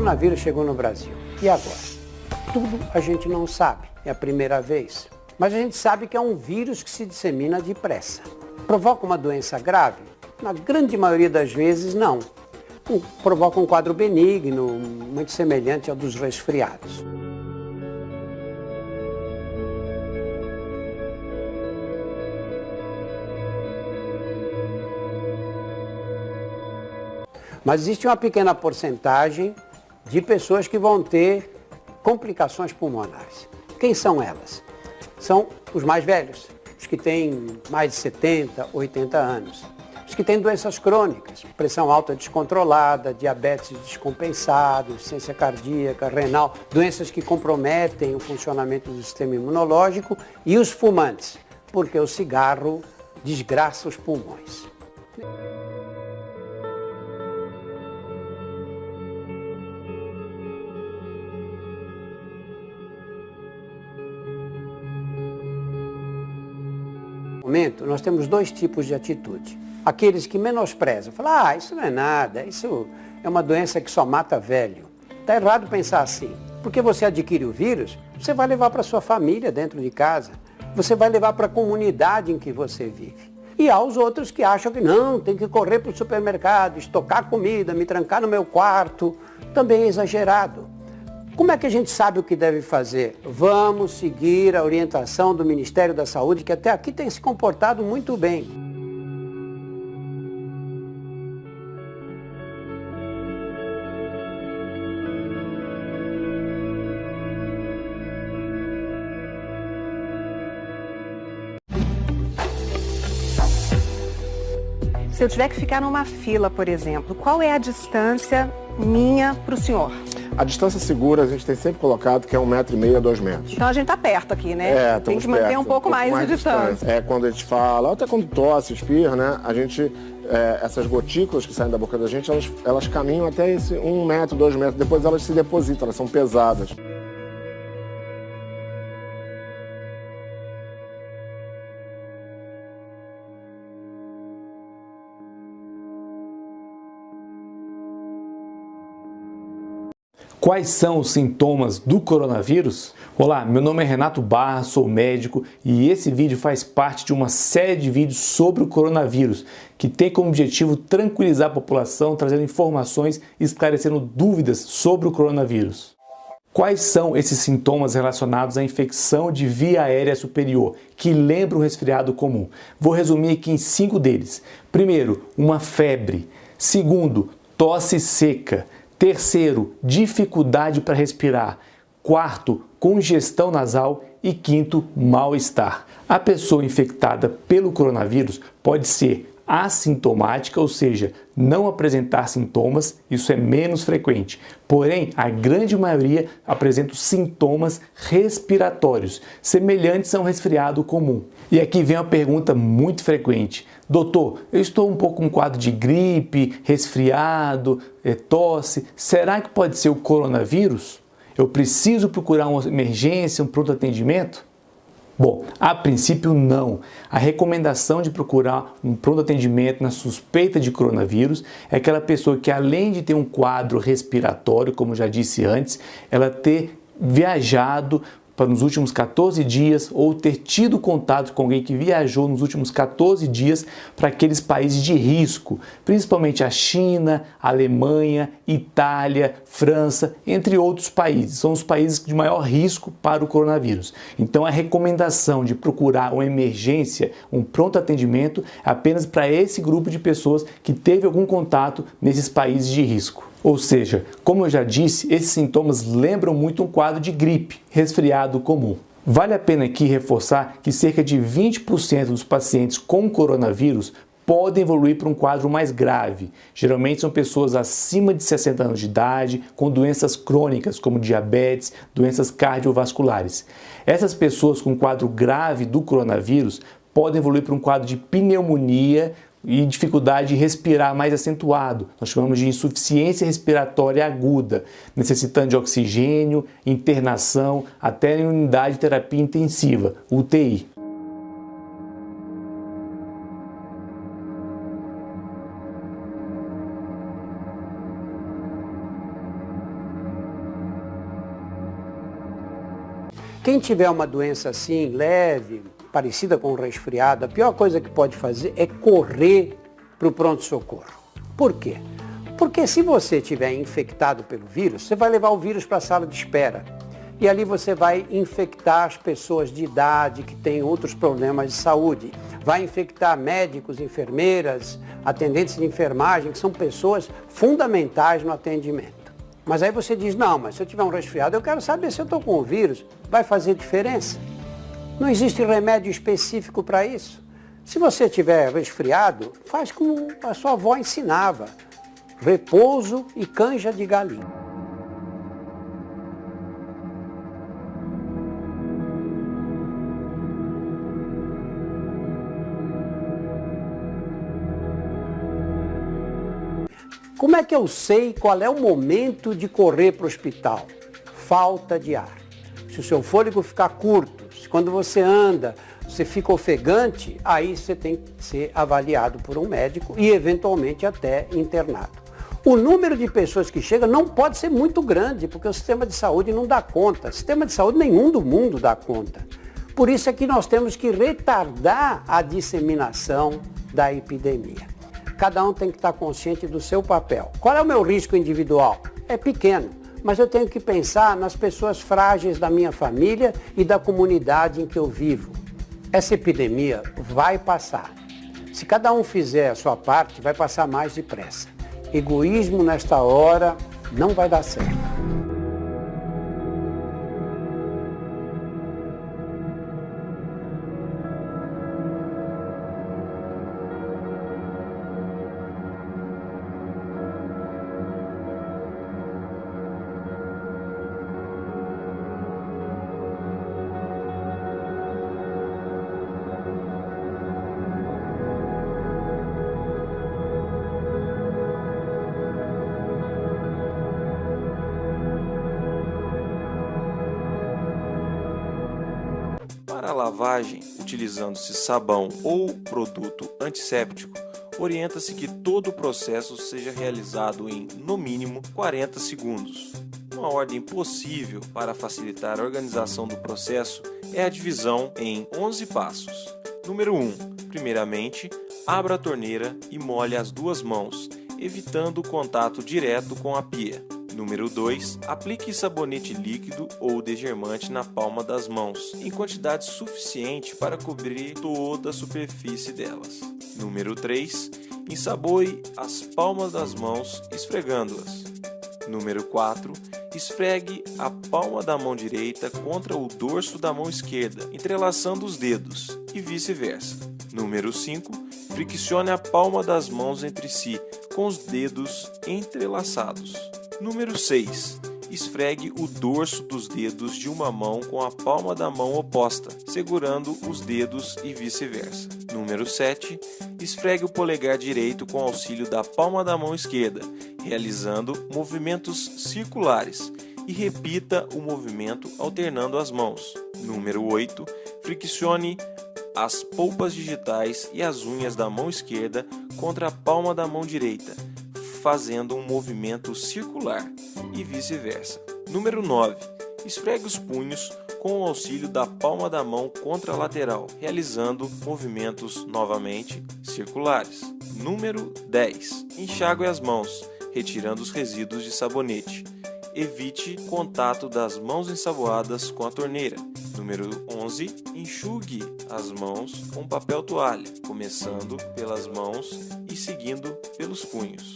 coronavírus chegou no Brasil. E agora? Tudo a gente não sabe, é a primeira vez. Mas a gente sabe que é um vírus que se dissemina depressa. Provoca uma doença grave? Na grande maioria das vezes, não. Provoca um quadro benigno, muito semelhante ao dos resfriados. Mas existe uma pequena porcentagem de pessoas que vão ter complicações pulmonares. Quem são elas? São os mais velhos, os que têm mais de 70, 80 anos. Os que têm doenças crônicas, pressão alta descontrolada, diabetes descompensado, insuficiência cardíaca, renal, doenças que comprometem o funcionamento do sistema imunológico, e os fumantes, porque o cigarro desgraça os pulmões. No momento, nós temos dois tipos de atitude. Aqueles que menosprezam, falam, isso não é nada, isso é uma doença que só mata velho. Está errado pensar assim, porque você adquire o vírus, você vai levar para sua família dentro de casa, você vai levar para a comunidade em que você vive. E há os outros que acham que não, tem que correr para o supermercado, estocar comida, me trancar no meu quarto, também é exagerado. Como é que a gente sabe o que deve fazer? Vamos seguir a orientação do Ministério da Saúde, que até aqui tem se comportado muito bem. Se eu tiver que ficar numa fila, por exemplo, qual é a distância minha para o senhor? A distância segura a gente tem sempre colocado que é 1,5 m a 2 metros. Então a gente está perto aqui, né? Tem que manter um pouco mais de distância. É quando a gente fala, até quando tosse, espirra, né? A gente, essas gotículas que saem da boca da gente, elas caminham até esse 1 metro, 2 metros. Depois elas se depositam, elas são pesadas. Quais são os sintomas do coronavírus? Olá, meu nome é Renato Barra, sou médico e esse vídeo faz parte de uma série de vídeos sobre o coronavírus que tem como objetivo tranquilizar a população, trazendo informações e esclarecendo dúvidas sobre o coronavírus. Quais são esses sintomas relacionados à infecção de via aérea superior, que lembra um resfriado comum? Vou resumir aqui em 5 deles. Primeiro, uma febre. Segundo, tosse seca. Terceiro, dificuldade para respirar. Quarto, congestão nasal. E quinto, mal-estar. A pessoa infectada pelo coronavírus pode ser assintomática, ou seja, não apresentar sintomas, isso é menos frequente. Porém, a grande maioria apresenta sintomas respiratórios, semelhantes a um resfriado comum. E aqui vem uma pergunta muito frequente. Doutor, eu estou um pouco com um quadro de gripe, resfriado, tosse. Será que pode ser o coronavírus? Eu preciso procurar uma emergência, um pronto atendimento? Bom, a princípio não. A recomendação de procurar um pronto atendimento na suspeita de coronavírus é aquela pessoa que, além de ter um quadro respiratório, como já disse antes, ela ter viajado nos últimos 14 dias ou ter tido contato com alguém que viajou nos últimos 14 dias para aqueles países de risco, principalmente a China, a Alemanha, Itália, França, entre outros países. São os países de maior risco para o coronavírus. Então a recomendação de procurar uma emergência, um pronto atendimento, é apenas para esse grupo de pessoas que teve algum contato nesses países de risco. Ou seja, como eu já disse, esses sintomas lembram muito um quadro de gripe, resfriado comum. Vale a pena aqui reforçar que cerca de 20% dos pacientes com coronavírus podem evoluir para um quadro mais grave. Geralmente são pessoas acima de 60 anos de idade, com doenças crônicas como diabetes, doenças cardiovasculares. Essas pessoas com quadro grave do coronavírus podem evoluir para um quadro de pneumonia e dificuldade de respirar mais acentuado. Nós chamamos de insuficiência respiratória aguda, necessitando de oxigênio, internação, até em unidade de terapia intensiva, UTI. Quem tiver uma doença assim, leve, parecida com um resfriado, a pior coisa que pode fazer é correr para o pronto-socorro. Por quê? Porque se você estiver infectado pelo vírus, você vai levar o vírus para a sala de espera. E ali você vai infectar as pessoas de idade que têm outros problemas de saúde. Vai infectar médicos, enfermeiras, atendentes de enfermagem, que são pessoas fundamentais no atendimento. Mas aí você diz, não, mas se eu tiver um resfriado, eu quero saber se eu estou com o vírus. Vai fazer diferença? Não existe remédio específico para isso. Se você tiver resfriado, faz como a sua avó ensinava. Repouso e canja de galinha. Como é que eu sei qual é o momento de correr para o hospital? Falta de ar. Se o seu fôlego ficar curto, se quando você anda, você fica ofegante, aí você tem que ser avaliado por um médico e eventualmente até internado. O número de pessoas que chega não pode ser muito grande, porque o sistema de saúde não dá conta. O sistema de saúde nenhum do mundo dá conta. Por isso é que nós temos que retardar a disseminação da epidemia. Cada um tem que estar consciente do seu papel. Qual é o meu risco individual? É pequeno, mas eu tenho que pensar nas pessoas frágeis da minha família e da comunidade em que eu vivo. Essa epidemia vai passar. Se cada um fizer a sua parte, vai passar mais depressa. Egoísmo nesta hora não vai dar certo. Para a lavagem, utilizando-se sabão ou produto antisséptico, orienta-se que todo o processo seja realizado em, no mínimo, 40 segundos. Uma ordem possível para facilitar a organização do processo é a divisão em 11 passos. Número 1. Primeiramente, abra a torneira e molhe as duas mãos, evitando o contato direto com a pia. Número 2. Aplique sabonete líquido ou desgermante na palma das mãos, em quantidade suficiente para cobrir toda a superfície delas. Número 3. Ensaboe as palmas das mãos esfregando-as. Número 4. Esfregue a palma da mão direita contra o dorso da mão esquerda, entrelaçando os dedos, e vice-versa. Número 5. Friccione a palma das mãos entre si, com os dedos entrelaçados. Número 6. Esfregue o dorso dos dedos de uma mão com a palma da mão oposta, segurando os dedos e vice-versa. Número 7. Esfregue o polegar direito com auxílio da palma da mão esquerda, realizando movimentos circulares, e repita o movimento alternando as mãos. Número 8. Friccione as polpas digitais e as unhas da mão esquerda contra a palma da mão direita, fazendo um movimento circular, e vice-versa. Número 9. Esfregue os punhos com o auxílio da palma da mão contra a lateral, realizando movimentos novamente circulares. Número 10. Enxague as mãos, retirando os resíduos de sabonete. Evite contato das mãos ensaboadas com a torneira. Número 11. Enxugue as mãos com papel toalha, começando pelas mãos e seguindo pelos punhos.